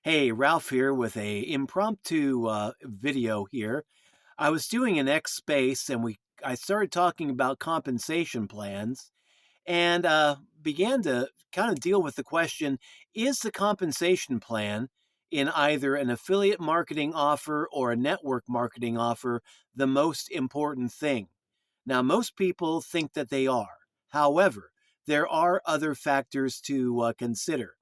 Hey, Ralph here with a impromptu video here. I was doing an X space and I started talking about compensation plans and began to kind of deal with the question, is the compensation plan in either an affiliate marketing offer or a network marketing offer the most important thing? Now, most people think that they are. However, there are other factors to consider.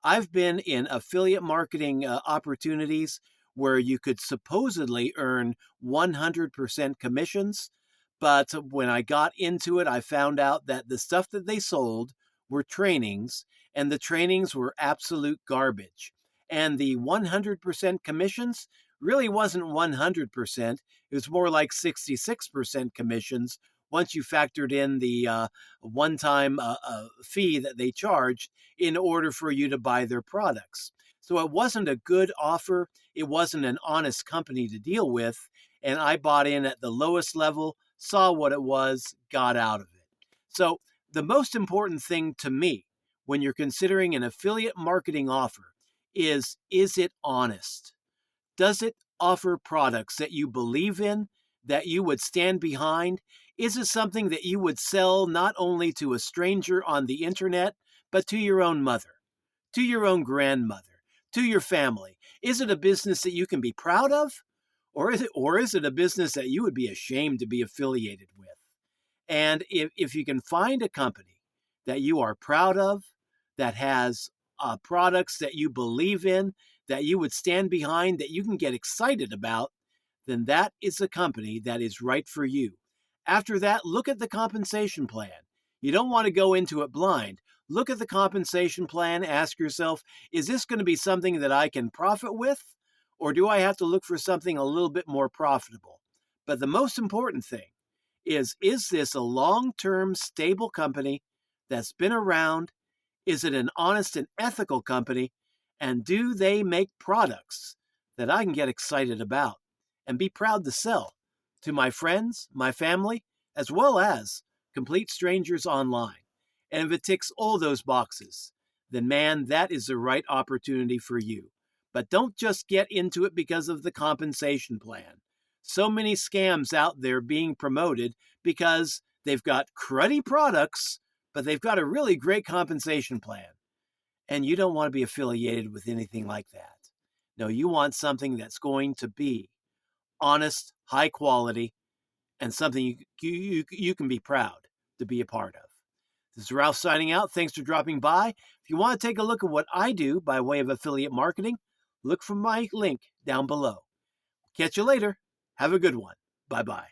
I've been in affiliate marketing opportunities where you could supposedly earn 100% commissions. But when I got into it, I found out that the stuff that they sold were trainings, and the trainings were absolute garbage. And the 100% commissions really wasn't 100%. It was more like 66% commissions once you factored in the one time fee that they charged in order for you to buy their products. So it wasn't a good offer. It wasn't an honest company to deal with. And I bought in at the lowest level, saw what it was, got out of it. So the most important thing to me when you're considering an affiliate marketing offer is it honest? Does it offer products that you believe in, that you would stand behind? Is it something that you would sell not only to a stranger on the internet, but to your own mother, to your own grandmother, to your family? Is it a business that you can be proud of? Or is it a business that you would be ashamed to be affiliated with? And if you can find a company that you are proud of, that has products that you believe in, that you would stand behind, that you can get excited about, then that is a company that is right for you. After that, look at the compensation plan. You don't want to go into it blind. Look at the compensation plan, ask yourself, is this going to be something that I can profit with? Or do I have to look for something a little bit more profitable? But the most important thing is this a long-term stable company that's been around? Is it an honest and ethical company? And do they make products that I can get excited about and be proud to sell to my friends, my family, as well as complete strangers online? And if it ticks all those boxes, then man, that is the right opportunity for you. But don't just get into it because of the compensation plan. So many scams out there being promoted because they've got cruddy products, but they've got a really great compensation plan. And you don't want to be affiliated with anything like that. No, you want something that's going to be honest, high quality, and something you can be proud to be a part of. This is Ralph signing out. Thanks for dropping by. If you want to take a look at what I do by way of affiliate marketing, look for my link down below. Catch you later. Have a good one. Bye bye.